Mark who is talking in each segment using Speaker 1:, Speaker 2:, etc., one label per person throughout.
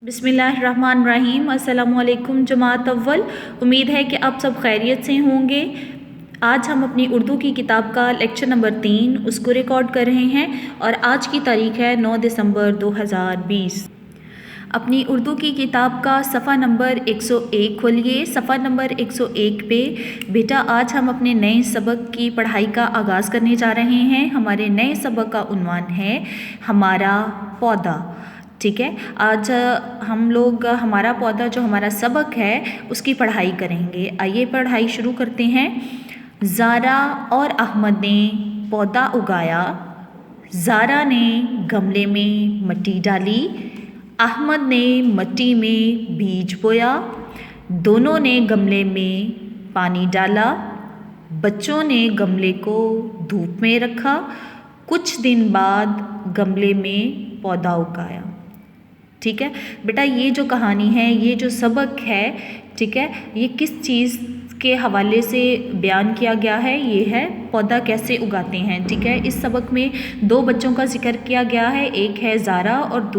Speaker 1: बिस्मिल्लाहिर्रहमानिर्रहीम। अस्सलामुअलैकुम जमात अव्वल। उम्मीद है कि आप सब खैरियत से होंगे। आज हम अपनी उर्दू की किताब का लेक्चर नंबर 3 उसको रिकॉर्ड कर रहे हैं और आज की तारीख़ है 9 दिसंबर 2020। अपनी उर्दू की किताब का सफ़ा नंबर 101 खोलिए। सफ़ा नंबर 101 पे बेटा आज हम अपने नए सबक की पढ़ाई का आगाज़ करने जा रहे हैं। हमारे नए सबक का उन्वान है हमारा पौधा। ठीक है, आज हम लोग हमारा पौधा जो हमारा सबक है उसकी पढ़ाई करेंगे। आइए पढ़ाई शुरू करते हैं। ज़ारा और अहमद ने पौधा उगाया। ज़ारा ने गमले में मिट्टी डाली, अहमद ने मिट्टी में बीज बोया। दोनों ने गमले में पानी डाला। बच्चों ने गमले को धूप में रखा। कुछ दिन बाद गमले में पौधा उगाया। ठीक है बेटा, ये जो कहानी है, ये जो सबक है, ठीक है, ये किस चीज़ के हवाले से बयान किया गया है? ये है पौधा कैसे उगाते हैं। ठीक है, इस सबक में दो बच्चों का जिक्र किया गया है, एक है ज़ारा और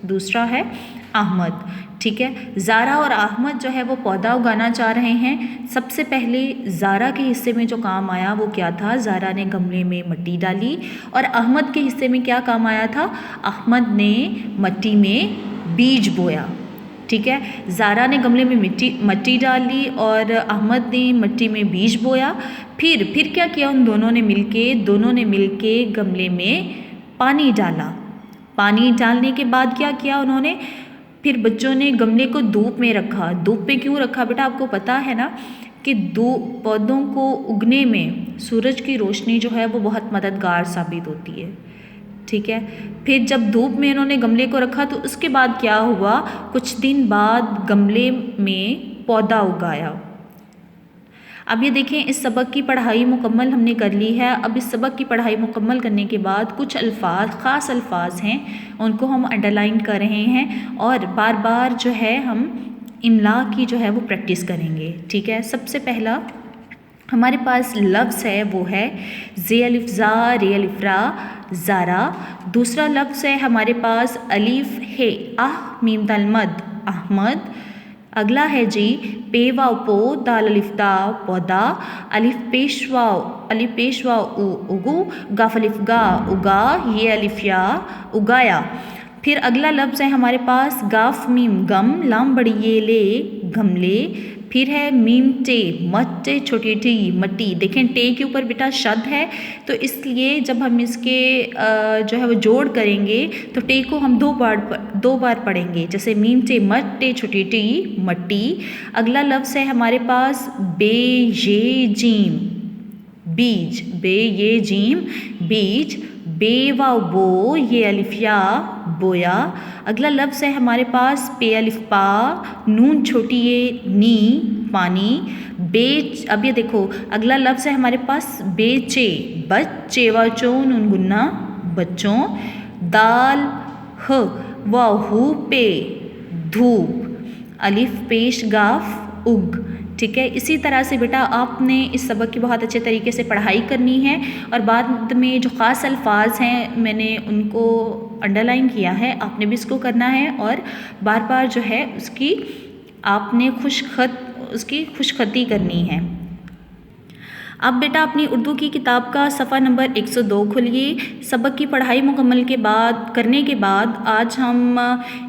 Speaker 1: दूसरा है अहमद। ठीक है, ज़ारा और अहमद जो है वो पौधा उगाना चाह रहे हैं। सबसे पहले ज़ारा के हिस्से में जो काम आया वो क्या था? ज़ारा ने गमले में मिट्टी डाली। और अहमद के हिस्से में क्या काम आया था? अहमद ने मिट्टी में बीज बोया। ठीक है, ज़ारा ने गमले में मिट्टी डाली और अहमद ने मिट्टी में बीज बोया। फिर क्या किया उन दोनों ने मिलके गमले में पानी डाला। पानी डालने के बाद क्या किया उन्होंने? फिर बच्चों ने गमले को धूप में रखा। धूप पे क्यों रखा बेटा? आपको पता है ना कि पौधों को उगने में सूरज की रोशनी जो है वो बहुत मददगार साबित होती है। ठीक है, फिर जब धूप में इन्होंने गमले को रखा तो उसके बाद क्या हुआ? कुछ दिन बाद गमले में पौधा उगाया। अब ये देखें, इस सबक की पढ़ाई मुकम्मल हमने कर ली है। अब इस सबक की पढ़ाई मुकम्मल करने के बाद कुछ ख़ास अल्फाज हैं, उनको हम अंडरलाइन कर रहे हैं और बार बार जो है हम इमला की जो है वो प्रैक्टिस करेंगे। ठीक है, सबसे पहला हमारे पास लफ्ज़ है वो है ज़े अलिफ ज़ा रे अलिफ रा ज़ारा। दूसरा लफ्ज़ है हमारे पास अलिफ है आह मीम दाल मद अहमद। अगला है जी पे वाव पो दाल अलिफ दा पौधा। अलिफ पेशवा उगू गाफ अलिफ गा उगा ये अलिफ या उगाया। फिर अगला लफ्ज़ है हमारे पास गाफ मीम गम लाम बड़ी ये ले गमले। फिर है मीम टे मट्टे छोटी टी मट्टी। देखें टे के ऊपर बेटा शद है तो इसलिए जब हम इसके जो है वो जोड़ करेंगे तो टे को हम दो बार पढ़ेंगे, जैसे मीम टे मट्टे छोटी टी मट्टी। अगला लफ्ज़ है हमारे पास बे ये जीम बीज। बे ये जीम बीज। बे वाव बो ये अलिफ या बोया। अगला लफ्ज़ है हमारे पास पे अलिफ पा नून छोटी ये नी पानी। बेच। अब ये देखो अगला लफ्ज़ है हमारे पास बेचे बच्चे वा चो नून गुन्ना बच्चों। दाल ह वाव हु पे धूप। अलिफ पेश गाफ उग। ठीक है, इसी तरह से बेटा आपने इस सबक की बहुत अच्छे तरीके से पढ़ाई करनी है और बाद में जो ख़ास अल्फाज हैं मैंने उनको अंडरलाइन किया है, आपने भी इसको करना है और बार बार जो है उसकी आपने खुशखती करनी है। अब बेटा अपनी उर्दू की किताब का सफ़ा नंबर 102 खोलिए। सबक की पढ़ाई मुकम्मल करने के बाद आज हम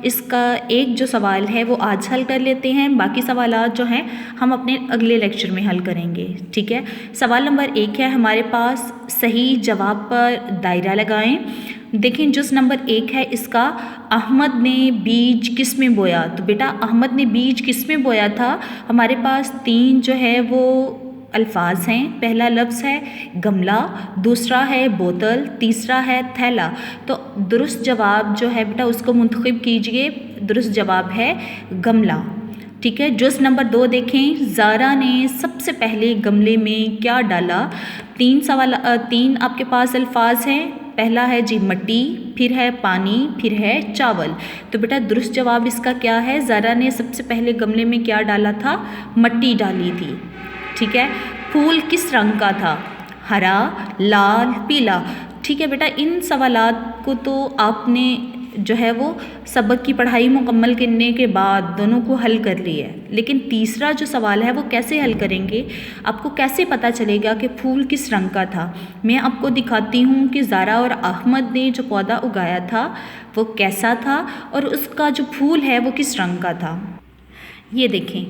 Speaker 1: इसका एक जो सवाल है वो आज हल कर लेते हैं। बाकी सवालात जो हैं हम अपने अगले लेक्चर में हल करेंगे। ठीक है, सवाल नंबर 1 है हमारे पास, सही जवाब पर दायरा लगाएं। देखें जुज़ नंबर 1 है इसका, अहमद ने बीज किस में बोया? तो बेटा अहमद ने बीज किस में बोया था? हमारे पास 3 जो है वो अल्फाज हैं। पहला लफ्ज़ है गमला, दूसरा है बोतल, तीसरा है थैला। तो दुरुस्त जवाब जो है बेटा उसको मुंतखब कीजिए। दुरुस्त जवाब है गमला। ठीक है, जुज़ नंबर 2 देखें, ज़ारा ने सबसे पहले गमले में क्या डाला? 3 आपके पास अल्फाज हैं। पहला है जी मट्टी, फिर है पानी, फिर है चावल। तो बेटा दुरुस्त जवाब इसका क्या है? ज़ारा ने सबसे पहले गमले में क्या डाला था? मट्टी डाली थी। ठीक है, फूल किस रंग का था? हरा, लाल, पीला। ठीक है बेटा, इन सवालात को तो आपने जो है वो सबक की पढ़ाई मुकम्मल करने के बाद दोनों को हल कर लिया है, लेकिन तीसरा जो सवाल है वो कैसे हल करेंगे, आपको कैसे पता चलेगा कि फूल किस रंग का था। मैं आपको दिखाती हूँ कि ज़ारा और अहमद ने जो पौधा उगाया था वो कैसा था और उसका जो फूल है वो किस रंग का था। ये देखें,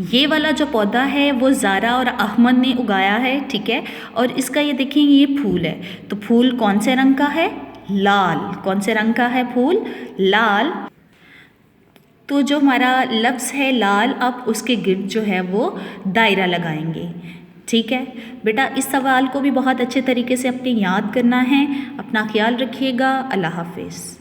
Speaker 1: ये वाला जो पौधा है वो ज़ारा और अहमद ने उगाया है, ठीक है। और इसका ये देखें ये फूल है, तो फूल कौन से रंग का है, लाल। कौन से रंग का है फूल, लाल। तो जो हमारा लफ्ज़ है लाल, अब उसके गिर्द जो है वो दायरा लगाएंगे, ठीक है। बेटा इस सवाल को भी बहुत अच्छे तरीके से अपने याद करना है। अपना ख्याल रखिएगा। अल्लाह हाफिज़।